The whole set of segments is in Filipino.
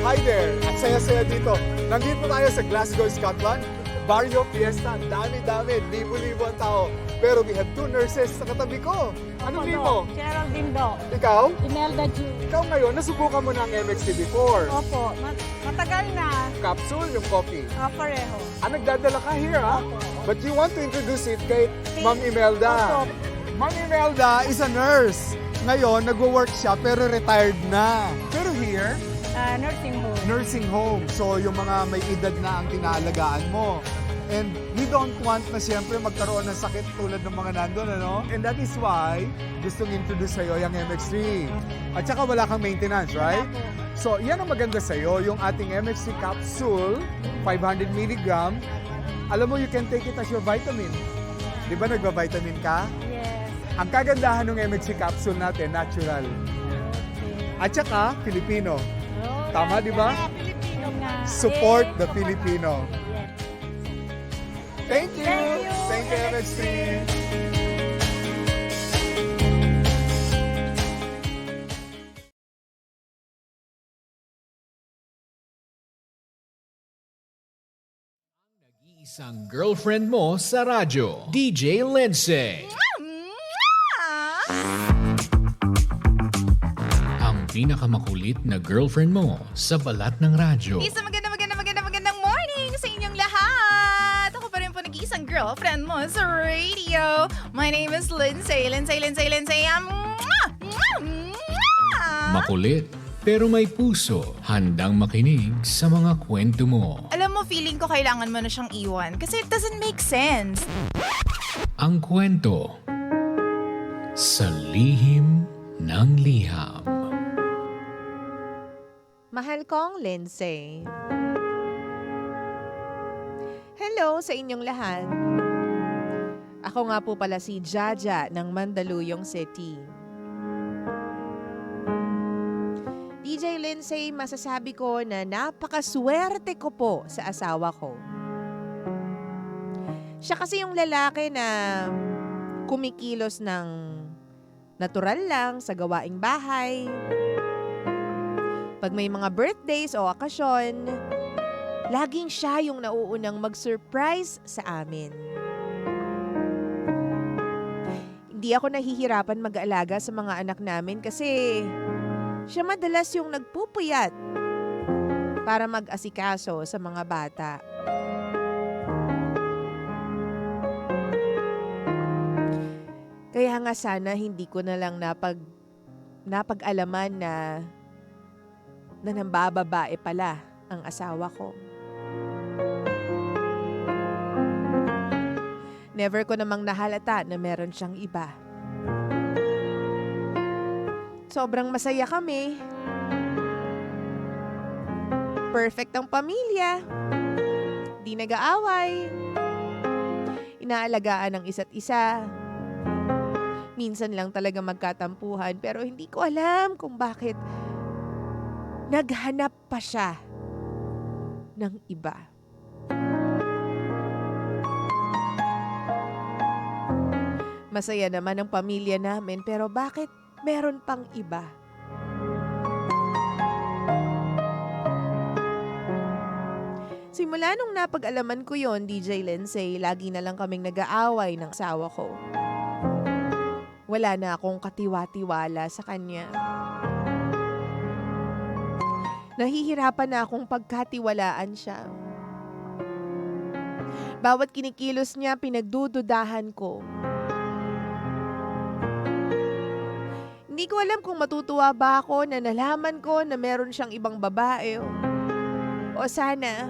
Hi there! At saya-saya dito. Nandito tayo sa Glasgow, Scotland. Barrio Fiesta. Dami-dami. Libo-libo ang tao. Pero we have two nurses sa katabi ko. Anong name mo? Geraldine Do. Ikaw? Imelda Ju. Ikaw ngayon, nasubukan mo na ang MXT before. Opo, matagal na. Capsule, yung coffee. Pareho. Nagdadala ka here, ha? Opo. But you want to introduce it kay Ma'am Imelda. Opo. Ma'am Imelda is a nurse. Ngayon, nagwo-work siya pero retired na. Pero here, Nursing home. nursing home. So, yung mga may edad na ang tinaalagaan mo. And we don't want na siyempre magkaroon ng sakit tulad ng mga nandun, ano? And that is why gustong introduce sa'yo yung MX3. At saka wala kang maintenance, right? Opo. So, yan ang maganda sa'yo, yung ating MX3 capsule, 500 mg. Alam mo, you can take it as your vitamin. Di ba nagba-vitamin ka? Yes. Ang kagandahan ng MX3 capsule natin, natural. Okay. At saka, Filipino. Oh, Tama, di ba? Filipino nga. Support the Support. Filipino. Yes. Thank you! Thank you, Thank you, MX3! Isang girlfriend mo sa radyo, DJ Lindsay. Ang pinakamakulit na girlfriend mo sa balat ng radyo. Isang magandang morning sa inyong lahat! Ako pa rin po nag-iisang girlfriend mo sa radio. My name is Lindsay. Makulit, pero may puso, handang makinig sa mga kwento mo. Alam mo, feeling ko kailangan mo na siyang iwan kasi it doesn't make sense. Ang kwento sa lihim ng liham. Mahal kong Lindsay. Hello sa inyong lahat. Ako nga po pala si Jaja ng Mandaluyong City. DJ Lindsay, masasabi ko na napakaswerte ko po sa asawa ko. Siya kasi yung lalaki na kumikilos ng natural lang sa gawaing bahay. Pag may mga birthdays o okasyon, laging siya yung nauunang mag-surprise sa amin. Hindi ako nahihirapan mag-aalaga sa mga anak namin kasi siya madalas yung nagpupuyat para mag-asikaso sa mga bata. Kaya nga sana hindi ko na lang napag-alaman na nambababae pala ang asawa ko. Never ko namang nahalata na meron siyang iba. Sobrang masaya kami. Perfect ang pamilya. Di nag-aaway. Inaalagaan ang isa't isa. Minsan lang talaga magkatampuhan pero hindi ko alam kung bakit naghanap pa siya ng iba. Masaya naman ang pamilya namin pero bakit meron pang iba? Simula nung napag-alaman ko yon, DJ Lindsay, lagi na lang kaming nag-aaway ng asawa ko. Wala na akong katiwa-tiwala sa kanya. Nahihirapan na akong pagkatiwalaan siya. Bawat kinikilos niya, pinagdududahan ko. Hindi ko alam kung matutuwa ba ako na nalaman ko na meron siyang ibang babae o sana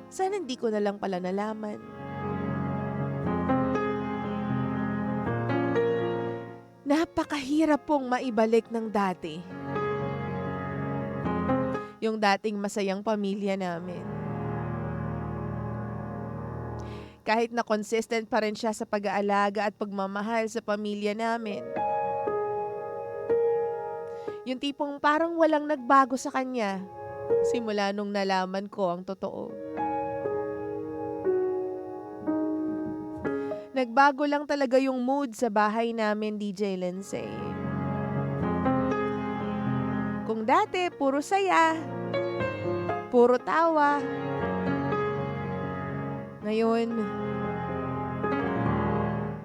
hindi ko na lang pala nalaman. Napakahirap pong maibalik ng dati. Yung dating masayang pamilya namin. Kahit na consistent pa rin siya sa pag-aalaga at pagmamahal sa pamilya namin. Yung tipong parang walang nagbago sa kanya simula nung nalaman ko ang totoo. Nagbago lang talaga yung mood sa bahay namin, DJ Lindsay. Kung dati, puro saya, puro tawa. Ngayon,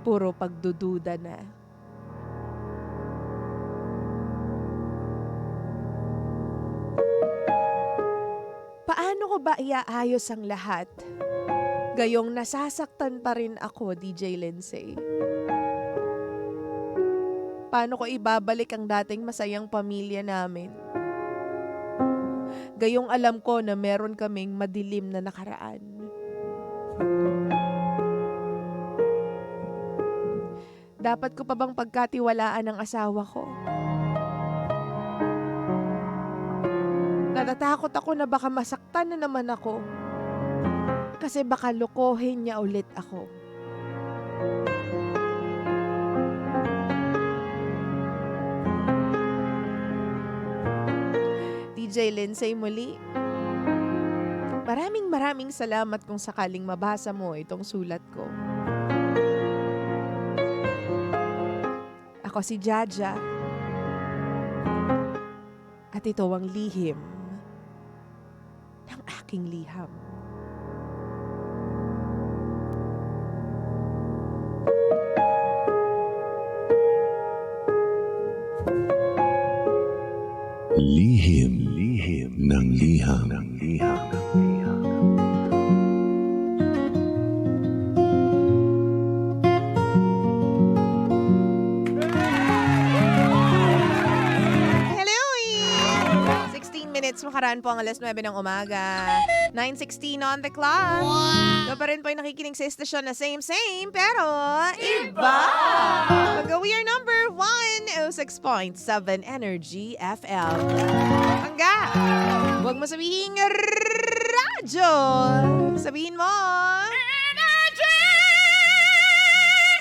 puro pagdududa na. Paano ko ba iaayos ang lahat? Gayong nasasaktan pa rin ako, DJ Lindsay. Paano ko ibabalik ang dating masayang pamilya namin? Gayong alam ko na meron kaming madilim na nakaraan. Dapat ko pa bang pagkatiwalaan ang asawa ko? Natatakot ako na baka masaktan na naman ako. Kasi baka lokohin niya ulit ako. DJ Lindsay muli. Maraming salamat kung sakaling mabasa mo itong sulat ko. Ako si Jaja. At ito ang lihim ng aking liham. Lihim ng liham. Hello! 16 minutes makaraan po ang alas 9 ng umaga. 9:16 on the clock. Wow! Pa rin po yung nakikinig sa estasyon na same, pero iba! We are number 106.7 Energy FM. Hangga! Huwag mo sabihin radyo. Sabihin mo.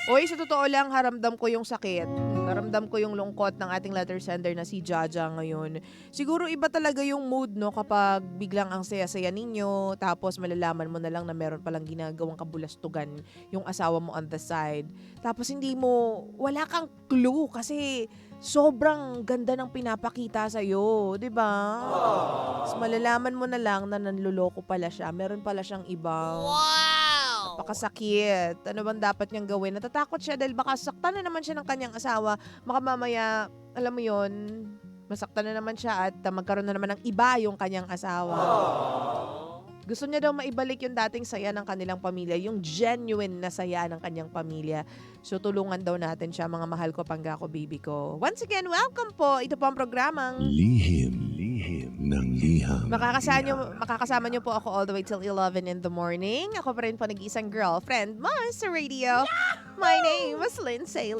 Oy, sa totoo lang, haramdam ko yung sakit. Naramdam ko yung lungkot ng ating letter sender na si Jaja ngayon. Siguro iba talaga yung mood, no? Kapag biglang ang saya-saya ninyo, tapos malalaman mo na lang na meron palang ginagawang kabulastugan yung asawa mo on the side. Tapos wala kang clue kasi sobrang ganda ng pinapakita sa'yo, di ba? Tapos malalaman mo na lang na nanluloko pala siya. Meron pala siyang ibang... Napakasakit. Ano bang dapat niyang gawin? Natatakot siya dahil baka saktan na naman siya ng kanyang asawa. Baka mamaya, alam mo yon, masaktan na naman siya at magkaroon na naman ng iba yung kanyang asawa. Gusto niya daw maibalik yung dating saya ng kanilang pamilya, yung genuine na saya ng kanyang pamilya. So tulungan daw natin siya, mga mahal ko, pangga ko, baby ko. Once again, welcome po. Ito po ang programang Lihim ng liham. Makakasama niyo po ako all the way till 11 in the morning. Ako pa rin po nag-isang girlfriend mo sa radio. My name is Lindsay.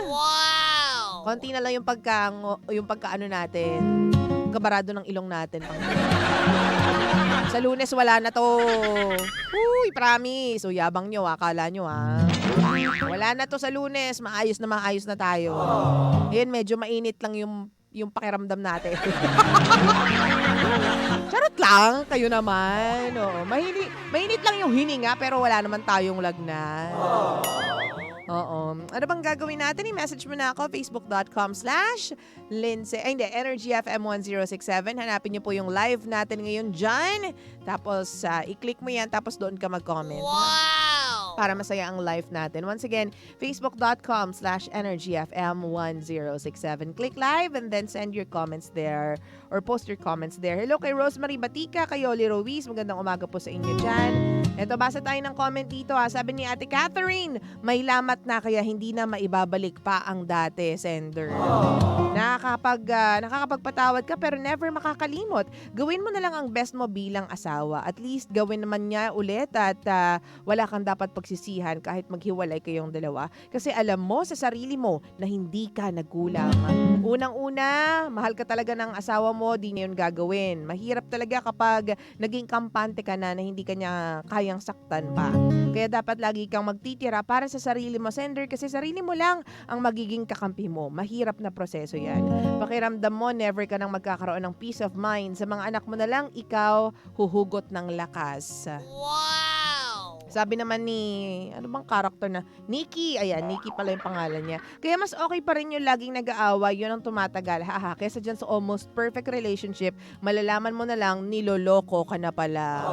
Wow! Konti na lang yung pagkaano natin. Kabarado ng ilong natin. Sa Lunes wala na to. Uy, promise. So yabang nyo, akala nyo wala na to sa Lunes. Maayos na tayo. Ngayon medyo mainit lang yung pakiramdam natin. Charot lang, kayo naman. Oo, mainit lang yung hininga pero wala naman tayong lagnat. Oo. Ano bang gagawin natin? I-message mo na ako, facebook.com/Lindsay. Energy FM 1067. Hanapin niyo po yung live natin ngayon dyan. Tapos, i-click mo yan. Tapos doon ka mag-comment. Wow! Para masaya ang live natin. Once again, facebook.com/EnergyFM 1067. Click live and then send your comments there or post your comments there. Hello kay Rosemary Batica, kay Yoli Ruiz. Magandang umaga po sa inyo dyan. Eto, basa tayo ng comment dito. Sabi ni Ate Catherine, may lamat na kaya hindi na maibabalik pa ang dati, sender. Nakakapagpatawad ka pero never makakalimot. Gawin mo na lang ang best mo bilang asawa. At least gawin naman niya ulit at wala kang dapat pagsisihan kahit maghiwalay kayong dalawa. Kasi alam mo sa sarili mo na hindi ka nagulang. Unang-una, mahal ka talaga ng asawa mo, di niya yun gagawin. Mahirap talaga kapag naging kampante ka na hindi ka niya kayang saktan pa. Kaya dapat lagi kang magtitira para sa sarili mo, sender, kasi sarili mo lang ang magiging kakampi mo. Mahirap na proseso yan. Pakiramdam mo, never ka nang magkakaroon ng peace of mind. Sa mga anak mo na lang, ikaw huhugot ng lakas. Wow! Sabi naman ni, ano bang karakter na? Nikki. Ayan, Nikki pala yung pangalan niya. Kaya mas okay pa rin yung laging nag-aaway, yun ang tumatagal. Haha, kesa dyan sa almost perfect relationship, malalaman mo na lang, niloloko ka na pala.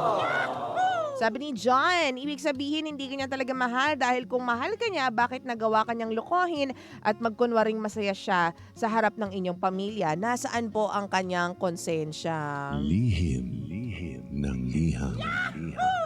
Sabi ni John, ibig sabihin hindi ka niya talaga mahal dahil kung mahal ka niya, bakit nagawa ka niyang lokohin at magkunwaring masaya siya sa harap ng inyong pamilya? Nasaan po ang kanyang konsensya? Lihim ng liham.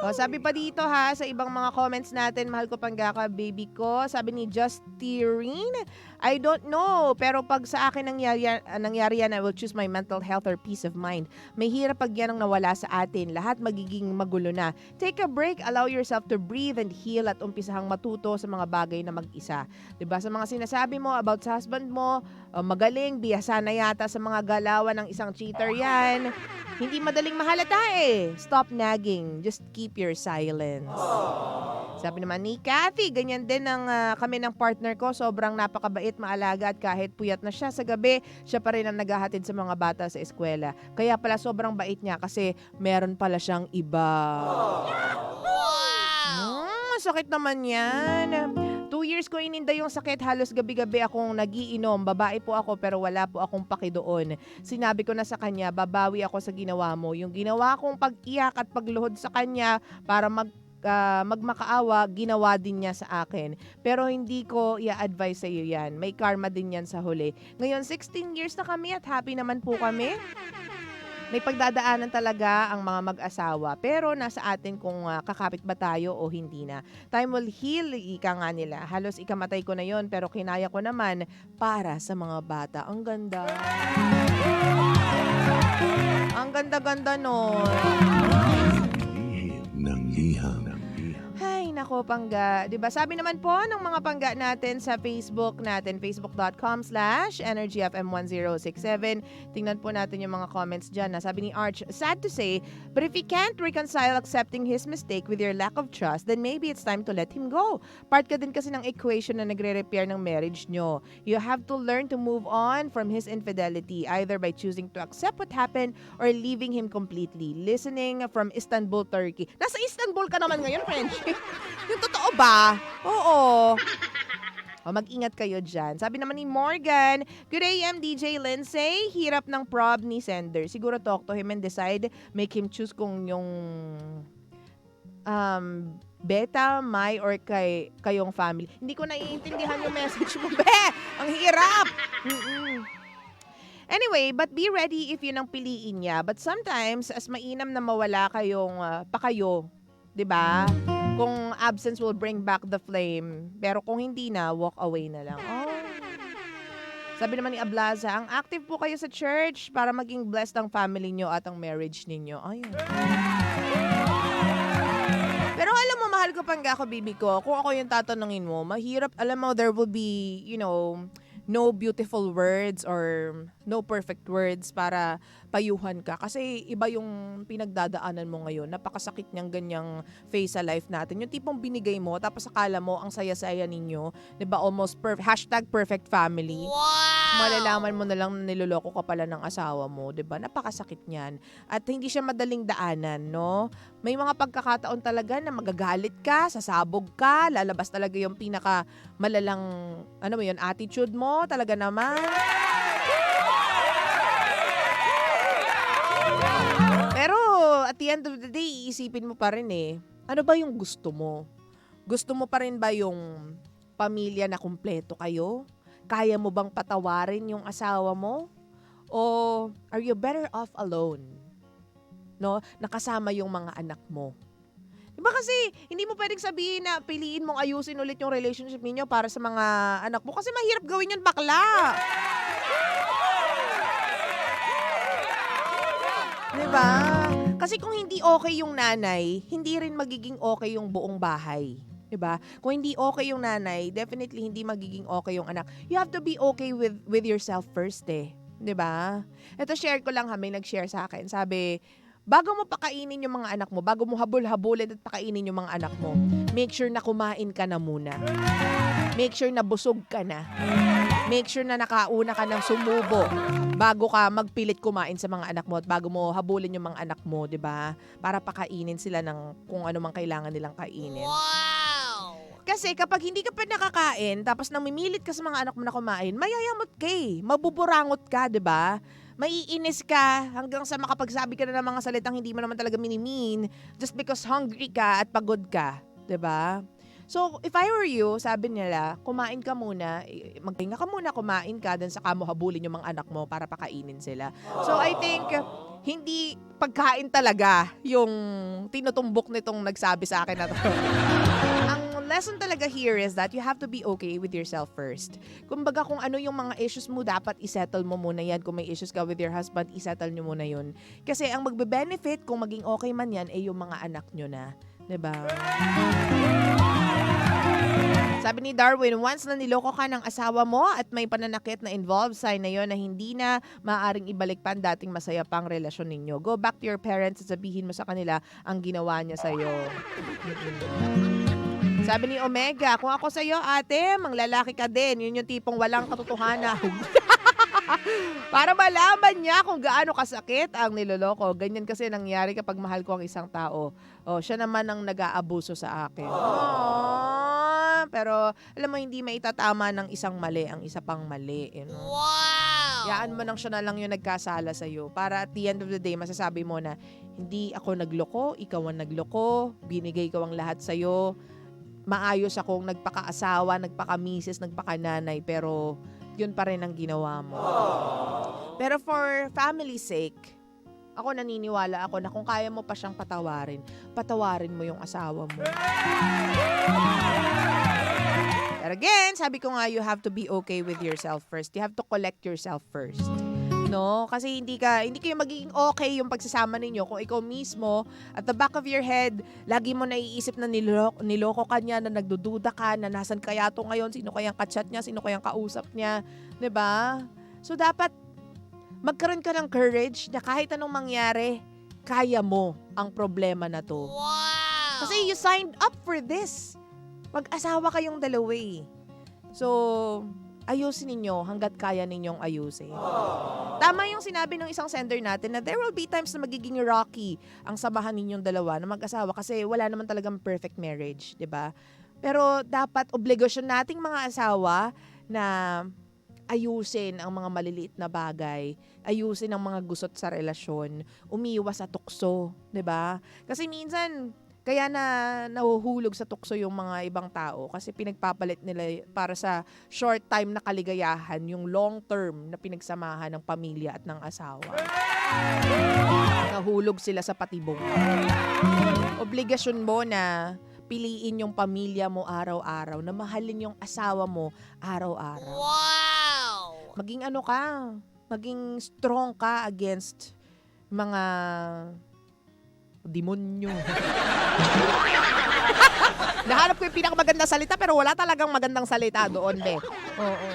O, sabi pa dito ha, sa ibang mga comments natin, mahal ko Panggaka, baby ko. Sabi ni Justirine, I don't know, pero pag sa akin nangyari yan, I will choose my mental health or peace of mind. May hirap pag yan ang nawala sa atin. Lahat magiging magulo na. Take a break, allow yourself to breathe and heal at umpisahang matuto sa mga bagay na mag-isa. Diba? Sa mga sinasabi mo about sa husband mo, magaling, biyasa na yata sa mga galawan ng isang cheater yan. Hindi madaling mahalata eh. Stop nagging. Just keep your silence. Sabi naman ni Kathy, ganyan din ang kami ng partner ko. Sobrang napakabait, maalaga at kahit puyat na siya sa gabi, siya pa rin ang naghahatid sa mga bata sa eskwela. Kaya pala sobrang bait niya kasi meron pala siyang iba. Sakit naman yan. 2 years ko ininda yung sakit, halos gabi-gabi akong nagiinom. Babae po ako pero wala po akong paki doon. Sinabi ko na sa kanya, babawi ako sa ginawa mo. Yung ginawa kong pag-iyak at pagluhod sa kanya para magmakaawa, ginawa din niya sa akin. Pero hindi ko i-advise sa iyo yan. May karma din yan sa huli. Ngayon, 16 years na kami at happy naman po kami. May pagdadaanan talaga ang mga mag-asawa. Pero nasa atin kung kakapit ba tayo o hindi na. Time will heal, ika nga nila. Halos ikamatay ko na yon pero kinaya ko naman para sa mga bata. Ang ganda. Ang ganda-ganda nun. Lihim ng liham. Ay, nako Pangga. Diba? Sabi naman po ng mga Pangga natin sa Facebook natin, facebook.com/energyfm1067. Tingnan po natin yung mga comments dyan. Sabi ni Arch, sad to say, but if you can't reconcile accepting his mistake with your lack of trust, then maybe it's time to let him go. Part ka din kasi ng equation na nagre-repair ng marriage nyo. You have to learn to move on from his infidelity, either by choosing to accept what happened or leaving him completely. Listening from Istanbul, Turkey. Nasa Istanbul ka naman ngayon, French. Yung totoo ba? Oo. O, mag-ingat kayo dyan. Sabi naman ni Morgan, good AM DJ Lindsay, hirap ng prob ni sender. Siguro talk to him and decide, make him choose kung yung beta, my, or kayong family. Hindi ko naiintindihan yung message mo, be! Ang hirap! Anyway, but be ready if yun ang piliin niya. But sometimes, as mainam na mawala kayong pakayo, 'di ba? Kung absence will bring back the flame. Pero kung hindi na, walk away na lang. Oh. Sabi naman ni Ablaza, ang active po kayo sa church para maging blessed ang family nyo at ang marriage ninyo. Ayun. Pero alam mo, mahal ko Panggaka, baby ko, kung ako yung tatanungin mo, mahirap, alam mo, there will be, no beautiful words or no perfect words para payuhan ka. Kasi iba yung pinagdadaanan mo ngayon. Napakasakit niyang ganyang phase sa life natin. Yung tipong binigay mo, tapos akala mo ang saya-saya ninyo. Diba? Almost #perfect family. Wow! Malalaman mo na lang na niloloko ka pala ng asawa mo. Diba? Napakasakit niyan. At hindi siya madaling daanan, no? May mga pagkakataon talaga na magagalit ka, sasabog ka, lalabas talaga yung pinaka malalang, attitude mo. Talaga naman. Pero at the end of the day, iisipin mo pa rin ano ba yung gusto mo? Gusto mo pa rin ba yung pamilya na kumpleto kayo? Kaya mo bang patawarin yung asawa mo? O are you better off alone? No? Nakasama yung mga anak mo. Diba kasi, hindi mo pwedeng sabihin na piliin mong ayusin ulit yung relationship ninyo para sa mga anak mo. Kasi mahirap gawin yun, bakla. Diba? Kasi kung hindi okay yung nanay, hindi rin magiging okay yung buong bahay. Diba? Kung hindi okay yung nanay, definitely hindi magiging okay yung anak. You have to be okay with yourself first Diba? Ito share ko lang may nag-share sa akin. Sabi, bago mo pakainin yung mga anak mo, bago mo habol-habulin at pakainin yung mga anak mo, make sure na kumain ka na muna. Make sure na busog ka na. Make sure na nakauna ka ng sumubo bago ka magpilit kumain sa mga anak mo at bago mo habulin yung mga anak mo, 'di ba? Para pakainin sila ng kung ano mang kailangan nilang kainin. Kasi kapag hindi ka pa nakakain, tapos namimilit ka sa mga anak mo na kumain, mayayamot ka eh. Mabuburangot ka, 'di ba? Maiinis ka hanggang sa makapagsabi ka na ng mga salitang hindi mo naman talaga minimean just because hungry ka at pagod ka, 'di ba? So, if I were you, sabi nila, kumain ka muna, magpahinga ka muna, kumain ka, then saka mo habulin yung mga anak mo para pakainin sila. So, I think, hindi pagkain talaga yung tinutumbok nitong nagsabi sa akin na to. Ang lesson talaga here is that you have to be okay with yourself first. Kumbaga kung ano yung mga issues mo, dapat isettle mo muna yan. Kung may issues ka with your husband, isettle nyo muna yun. Kasi ang magbe-benefit kung maging okay man yan, ay yung mga anak nyo na. 'Di ba? Sabi ni Darwin, once na niloko ka ng asawa mo at may pananakit na involved, sign na yon na hindi na maaaring ibalik pa ang dating masaya pang relasyon ninyo. Go back to your parents at sabihin mo sa kanila ang ginawa niya sa'yo. Sabi ni Omega, kung ako sa'yo ate, manglalaki ka din. Yun yung tipong walang katotohanan. Para malaman niya kung gaano kasakit ang niloloko. Ganyan kasi nangyari kapag mahal ko ang isang tao. Oh, siya naman ang nag-aabuso sa akin. Pero alam mo, hindi maitatama ng isang mali ang isa pang mali. You know? Wow! Yaan mo nang siya na lang yung nagkasala sa'yo. Para at the end of the day, masasabi mo na, hindi ako nagloko, ikaw ang nagloko, binigay ko ang lahat sa'yo. Maayos akong nagpaka-asawa, nagpaka-misis, nagpaka-nanay, pero yun pa rin ang ginawa mo. Pero for family's sake, ako naniniwala ako na kung kaya mo pa siyang patawarin, patawarin mo yung asawa mo. But again, sabi ko nga, you have to be okay with yourself first. You have to collect yourself first. No? Kasi hindi kayo magiging okay yung pagsasama ninyo kung ikaw mismo, at the back of your head, lagi mo naiisip na niloko ka niya, na nagdududa ka, na nasan kaya to ngayon, sino kayang kachat niya, sino kayang kausap niya. 'Di ba? So dapat magkaroon ka ng courage na kahit anong mangyari, kaya mo ang problema na to. Wow! Kasi you signed up for this. Mag-asawa kayong dalawa eh. So, ayusin ninyo hanggat kaya ninyong ayusin. Tama yung sinabi ng isang sender natin na there will be times na magiging rocky ang samahan ninyong dalawa na mag-asawa kasi wala naman talagang perfect marriage, 'di ba? Pero dapat obligasyon nating mga asawa na ayusin ang mga maliliit na bagay, ayusin ang mga gusot sa relasyon, umiwas sa tukso, 'di ba? Kasi minsan kaya na nahuhulog sa tukso yung mga ibang tao kasi pinagpapalit nila para sa short time na kaligayahan yung long term na pinagsamahan ng pamilya at ng asawa. Nahulog sila sa patibong. Obligasyon mo na piliin yung pamilya mo araw-araw, na mahalin yung asawa mo araw-araw. Wow! Maging ano ka, maging strong ka against mga demonyo. Nahanap ko yung pinakamagandang salita pero wala talagang magandang salita doon, be. Oo.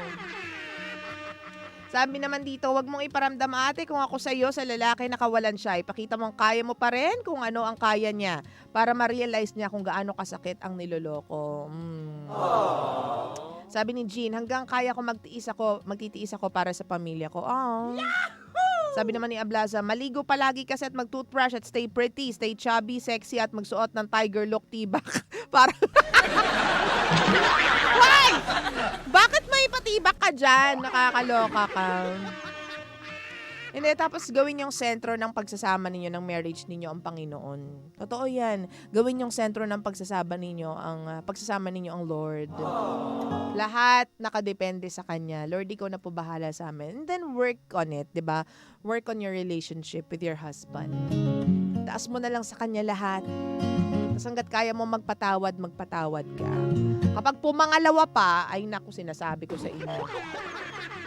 Sabi naman dito, wag mong iparamdam ate kung ako sa iyo, sa lalaki nakawalan siya. Ipakita mong kaya mo pa rin kung ano ang kaya niya para ma-realize niya kung gaano kasakit ang niloloko. Sabi ni Jean, hanggang kaya ko magtitiis ako para sa pamilya ko. Oh. Sabi naman ni Ablaza, maligo palagi kasi at mag-toothbrush at stay pretty, stay chubby, sexy at magsuot ng tiger look tibak. Para Why? Bakit may patibak ka dyan? Nakakaloka ka. Hindi, tapos gawin yung sentro ng pagsasama ninyo, ng marriage ninyo ang Panginoon. Totoo yan. Gawin yung sentro ng pagsasama ninyo ang Lord. Lahat nakadepende sa Kanya. Lord, ikaw na po bahala sa amin. And then work on it, 'di ba? Work on your relationship with your husband. Taas mo na lang sa Kanya lahat. Tapos hanggat kaya mo magpatawad ka. Kapag pumangalawa pa, ay naku, sinasabi ko sa inyo.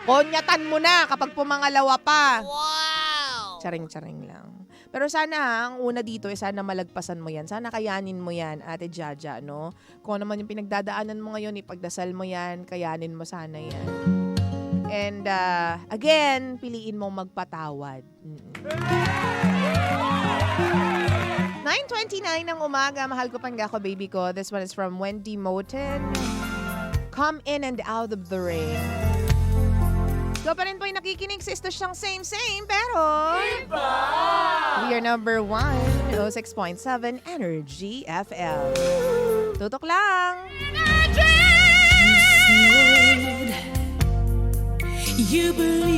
Konyatan mo na kapag pumangalawa pa. Wow! Charing-charing lang. Pero sana ang una dito ay sana malagpasan mo yan. Sana kayanin mo yan, Ate Jaja, no? Kung ano man yung pinagdadaanan mo ngayon, ipagdasal mo yan, kayanin mo sana yan. And again, piliin mong magpatawad. 9:29 ng umaga, mahal ko panggako, baby ko. This one is from Wendy Moten. Come in and out of the rain. Ikaw pa rin po yung nakikinig sa istasyong same, pero... We are number 1, 06.7 Energy FM. Tutok lang! You believe